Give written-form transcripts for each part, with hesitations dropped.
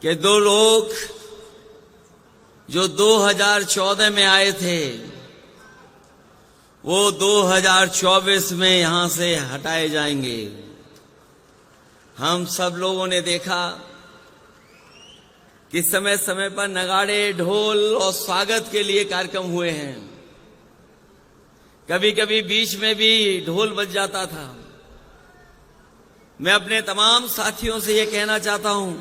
कि दो लोग जो 2014 में आए थे वो 2024 में यहां से हटाए जाएंगे। हम सब लोगों ने देखा कि समय समय पर नगाड़े, ढोल और स्वागत के लिए कार्यक्रम हुए हैं। कभी कभी बीच में भी ढोल बज जाता था। मैं अपने तमाम साथियों से ये कहना चाहता हूं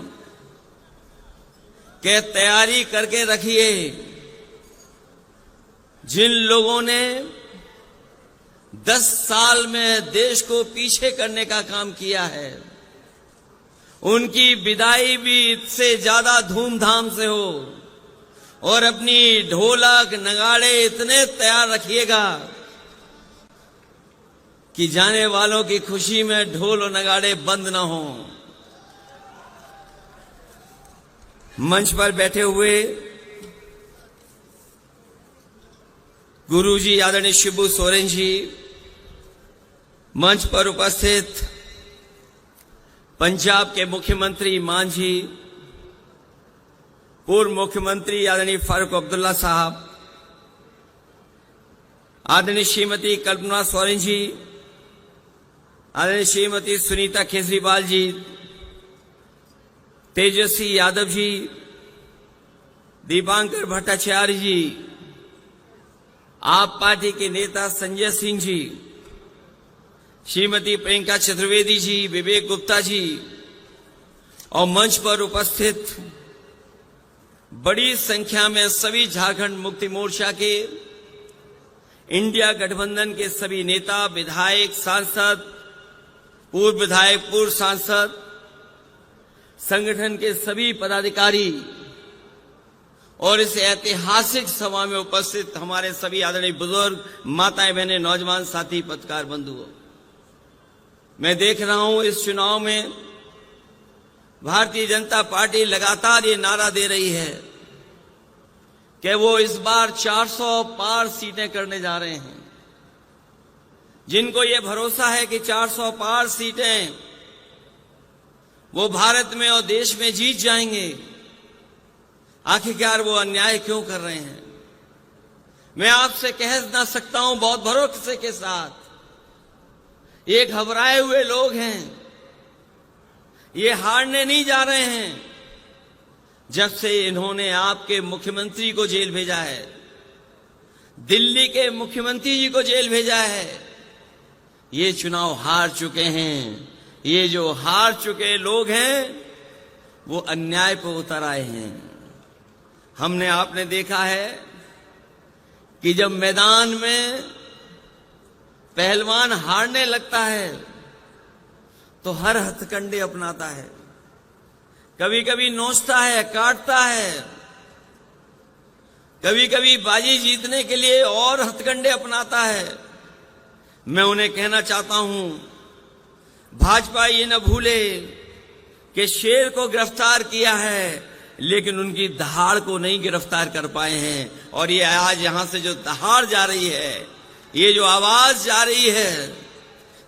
कि तैयारी करके रखिए। जिन लोगों ने 10 साल में देश को पीछे करने का काम किया है, उनकी विदाई भी इससे ज्यादा धूमधाम से हो और अपनी ढोलक नगाड़े इतने तैयार रखिएगा कि जाने वालों की खुशी में ढोल और नगाड़े बंद न हो। मंच पर बैठे हुए गुरुजी आदरणीय शिबू सोरेन जी, मंच पर उपस्थित पंजाब के मुख्यमंत्री मान जी, पूर्व मुख्यमंत्री आदरणीय फारूक अब्दुल्ला साहब, आदरणीय श्रीमती कल्पना सोरेन जी, आदरणीय श्रीमती सुनीता केजरीवाल जी, तेजस्वी यादव जी, दीपांकर भट्टाचार्य जी, आप पार्टी के नेता संजय सिंह जी, श्रीमती प्रियंका चतुर्वेदी जी, विवेक गुप्ता जी और मंच पर उपस्थित बड़ी संख्या में सभी झारखंड मुक्ति मोर्चा के, इंडिया गठबंधन के सभी नेता, विधायक, सांसद, पूर्व विधायक, पूर्व सांसद, संगठन के सभी पदाधिकारी और इस ऐतिहासिक सभा में उपस्थित हमारे सभी आदरणीय बुजुर्ग, माताएं, बहनें, नौजवान साथी, पत्रकार बंधुओं, मैं देख रहा हूं इस चुनाव में भारतीय जनता पार्टी लगातार ये नारा दे रही है कि वो इस बार 400 पार सीटें करने जा रहे हैं। जिनको ये भरोसा है कि 400 पार सीटें वो भारत में और देश में जीत जाएंगे, आखिरकार वो अन्याय क्यों कर रहे हैं? मैं आपसे कह ना सकता हूं बहुत भरोसे के साथ, ये घबराए हुए लोग हैं, ये हारने नहीं जा रहे हैं। जब से इन्होंने आपके मुख्यमंत्री को जेल भेजा है, दिल्ली के मुख्यमंत्री जी को जेल भेजा है, ये चुनाव हार चुके हैं। ये जो हार चुके लोग हैं वो अन्याय पर उतर आए हैं। हमने आपने देखा है कि जब मैदान में पहलवान हारने लगता है तो हर हथकंडे अपनाता है, कभी कभी नोचता है, काटता है, कभी कभी बाजी जीतने के लिए और हथकंडे अपनाता है। मैं उन्हें कहना चाहता हूं, भाजपा ये न भूले कि शेर को गिरफ्तार किया है लेकिन उनकी दहाड़ को नहीं गिरफ्तार कर पाए हैं। और ये आज यहां से जो दहाड़ जा रही है, ये जो आवाज जा रही है,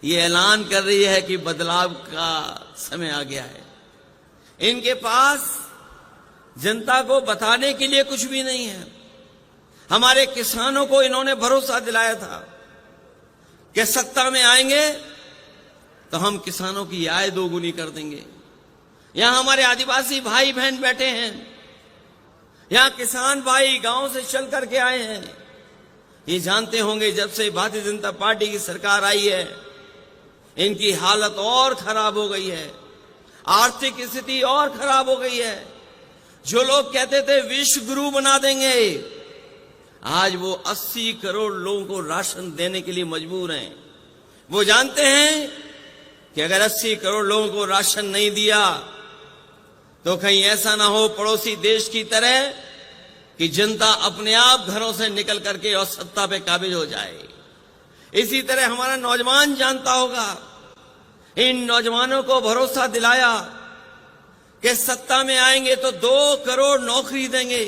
ये ऐलान कर रही है कि बदलाव का समय आ गया है। इनके पास जनता को बताने के लिए कुछ भी नहीं है। हमारे किसानों को इन्होंने भरोसा दिलाया था कि सत्ता में आएंगे तो हम किसानों की आय दोगुनी कर देंगे। यहां हमारे आदिवासी भाई बहन बैठे हैं, यहां किसान भाई गांव से चल करके आए हैं। ये जानते होंगे जब से भारतीय जनता पार्टी की सरकार आई है इनकी हालत और खराब हो गई है, आर्थिक स्थिति और खराब हो गई है। जो लोग कहते थे विश्व गुरु बना देंगे, आज वो 80 करोड़ लोगों को राशन देने के लिए मजबूर हैं। वो जानते हैं कि अगर 80 करोड़ लोगों को राशन नहीं दिया तो कहीं ऐसा ना हो पड़ोसी देश की तरह कि जनता अपने आप घरों से निकल करके और सत्ता पे काबिज हो जाए। इसी तरह हमारा नौजवान जानता होगा, इन नौजवानों को भरोसा दिलाया कि सत्ता में आएंगे तो 2 करोड़ नौकरी देंगे।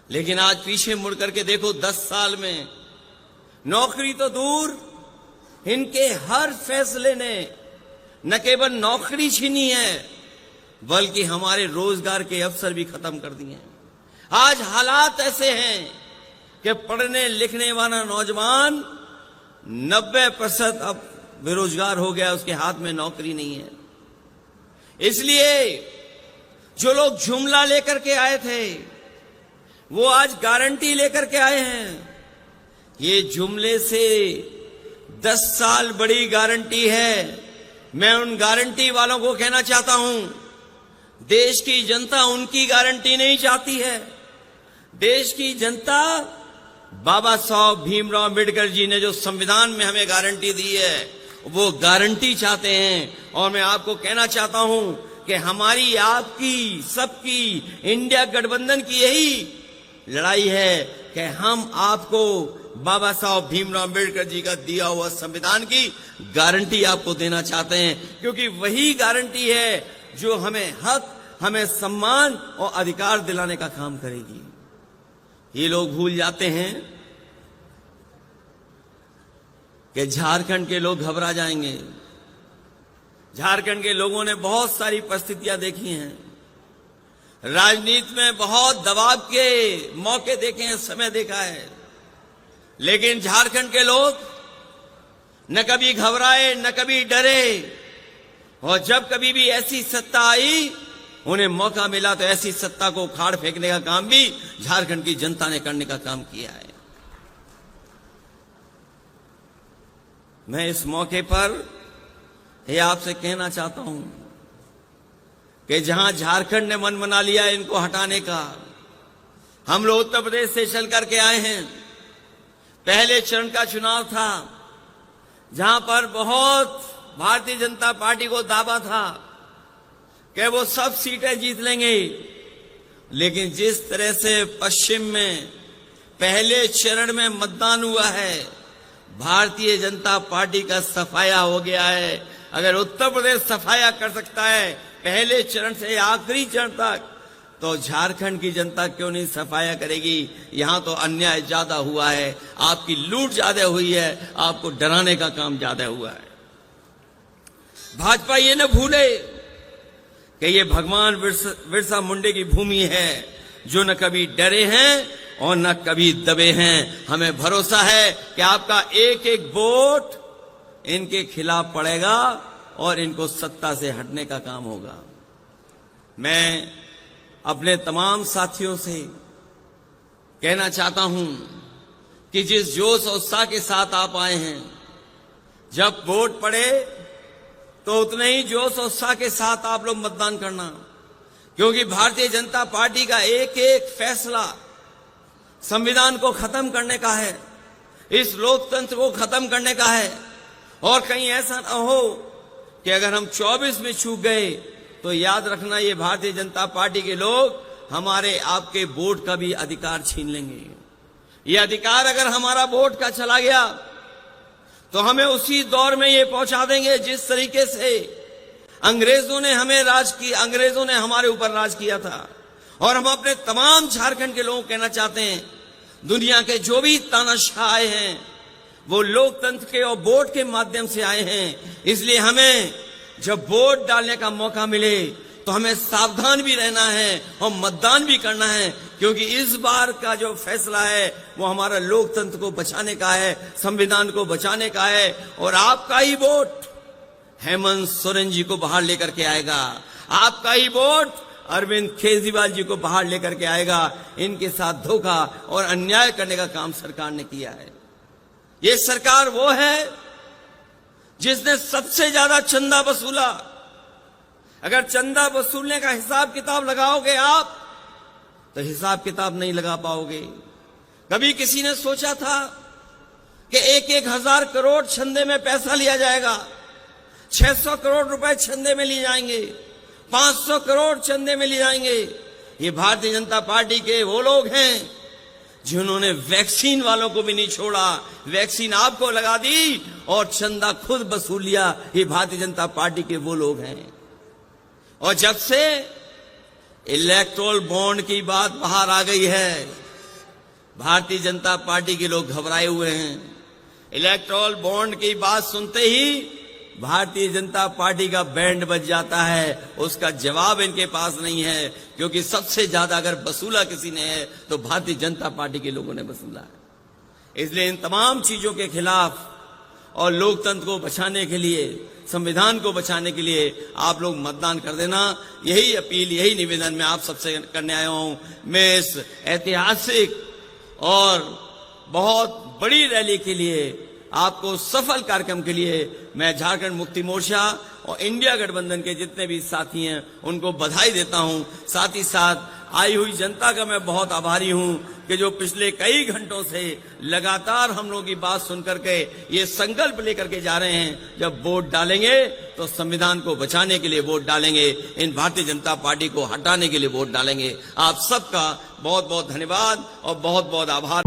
लेकिन आज पीछे मुड़ करके देखो, 10 साल में नौकरी तो दूर, इनके हर फैसले ने न केवल नौकरी छीनी है बल्कि हमारे रोजगार के अवसर भी खत्म कर दिए हैं। आज हालात ऐसे हैं कि पढ़ने लिखने वाला नौजवान 90% अब बेरोजगार हो गया, उसके हाथ में नौकरी नहीं है। इसलिए जो लोग जुमला लेकर के आए थे वो आज गारंटी लेकर के आए हैं। ये जुमले से 10 साल बड़ी गारंटी है। मैं उन गारंटी वालों को कहना चाहता हूं, देश की जनता उनकी गारंटी नहीं चाहती है। देश की जनता बाबा साहब भीमराव अम्बेडकर जी ने जो संविधान में हमें गारंटी दी है वो गारंटी चाहते हैं। और मैं आपको कहना चाहता हूं कि हमारी, आपकी, सबकी, इंडिया गठबंधन की यही लड़ाई है कि हम आपको बाबा साहब भीमराव अम्बेडकर जी का दिया हुआ संविधान की गारंटी आपको देना चाहते हैं, क्योंकि वही गारंटी है जो हमें हक, हमें सम्मान और अधिकार दिलाने का काम करेगी। ये लोग भूल जाते हैं कि झारखंड के लोग घबरा जाएंगे। झारखंड के लोगों ने बहुत सारी परिस्थितियां देखी हैं, राजनीति में बहुत दबाव के मौके देखे हैं, समय देखा है, लेकिन झारखंड के लोग न कभी घबराए न कभी डरे। और जब कभी भी ऐसी सत्ता आई, उन्हें मौका मिला तो ऐसी सत्ता को उखाड़ फेंकने का काम भी झारखंड की जनता ने करने का काम किया है। मैं इस मौके पर यह आपसे कहना चाहता हूं कि जहां झारखंड ने मन बना लिया इनको हटाने का, हम लोग उत्तर प्रदेश से चल करके आए हैं। पहले चरण का चुनाव था जहां पर बहुत भारतीय जनता पार्टी को दावा था कि वो सब सीटें जीत लेंगे, लेकिन जिस तरह से पश्चिम में पहले चरण में मतदान हुआ है, भारतीय जनता पार्टी का सफाया हो गया है। अगर उत्तर प्रदेश सफाया कर सकता है पहले चरण से आखिरी चरण तक, तो झारखंड की जनता क्यों नहीं सफाया करेगी। यहां तो अन्याय ज्यादा हुआ है, आपकी लूट ज्यादा हुई है, आपको डराने का काम ज्यादा हुआ है। भाजपा ये न भूले कि ये भगवान बिरसा मुंडे की भूमि है, जो न कभी डरे हैं और न कभी दबे हैं। हमें भरोसा है कि आपका एक एक वोट इनके खिलाफ पड़ेगा और इनको सत्ता से हटने का काम होगा। मैं अपने तमाम साथियों से कहना चाहता हूं कि जिस जोश और उत्साह के साथ आप आए हैं, जब वोट पड़े तो उतने ही जोश और उत्साह के साथ आप लोग मतदान करना, क्योंकि भारतीय जनता पार्टी का एक एक फैसला संविधान को खत्म करने का है, इस लोकतंत्र को खत्म करने का है। और कहीं ऐसा न हो कि अगर हम 24 में चूक गए तो याद रखना, ये भारतीय जनता पार्टी के लोग हमारे आपके वोट का भी अधिकार छीन लेंगे। ये अधिकार अगर हमारा वोट का चला गया तो हमें उसी दौर में ये पहुंचा देंगे जिस तरीके से अंग्रेजों ने हमें राज किया, अंग्रेजों ने हमारे ऊपर राज किया था। और हम अपने तमाम झारखंड के लोगों को कहना चाहते हैं, दुनिया के जो भी तानाशाह आए हैं वो लोकतंत्र के और वोट के माध्यम से आए हैं। इसलिए हमें जब वोट डालने का मौका मिले तो हमें सावधान भी रहना है और मतदान भी करना है, क्योंकि इस बार का जो फैसला है वो हमारा लोकतंत्र को बचाने का है, संविधान को बचाने का है। और आपका ही वोट हेमंत सोरेन जी को बाहर लेकर के आएगा, आपका ही वोट अरविंद केजरीवाल जी को बाहर लेकर के आएगा। इनके साथ धोखा और अन्याय करने का काम सरकार ने किया है। ये सरकार वो है जिसने सबसे ज्यादा चंदा वसूला। अगर चंदा वसूलने का हिसाब किताब लगाओगे आप तो हिसाब किताब नहीं लगा पाओगे। कभी किसी ने सोचा था कि 1,000 करोड़ चंदे में पैसा लिया जाएगा, 600 करोड़ रुपए चंदे में लिए जाएंगे, 500 करोड़ चंदे में लिए जाएंगे। ये भारतीय जनता पार्टी के वो लोग हैं जिन्होंने वैक्सीन वालों को भी नहीं छोड़ा, वैक्सीन आपको लगा दी और चंदा खुद वसूल लिया। ये भारतीय जनता पार्टी के वो लोग हैं। और जब से इलेक्टोरल बॉन्ड की बात बाहर आ गई है, भारतीय जनता पार्टी के लोग घबराए हुए हैं। इलेक्टोरल बॉन्ड की बात सुनते ही भारतीय जनता पार्टी का बैंड बज जाता है, उसका जवाब इनके पास नहीं है, क्योंकि सबसे ज्यादा अगर वसूला किसी ने है तो भारतीय जनता पार्टी के लोगों ने वसूला है। इसलिए इन तमाम चीजों के खिलाफ और लोकतंत्र को बचाने के लिए, संविधान को बचाने के लिए आप लोग मतदान कर देना। यही अपील, यही निवेदन मैं आप सबसे करने आया हूं। मैं इस ऐतिहासिक और बहुत बड़ी रैली के लिए, आपको सफल कार्यक्रम के लिए मैं झारखंड मुक्ति मोर्चा और इंडिया गठबंधन के जितने भी साथी हैं उनको बधाई देता हूं। साथ ही साथ आई हुई जनता का मैं बहुत आभारी हूं कि जो पिछले कई घंटों से लगातार हम लोगों की बात सुनकर के ये संकल्प लेकर के जा रहे हैं, जब वोट डालेंगे तो संविधान को बचाने के लिए वोट डालेंगे, इन भारतीय जनता पार्टी को हटाने के लिए वोट डालेंगे। आप सबका बहुत बहुत धन्यवाद और बहुत बहुत आभार।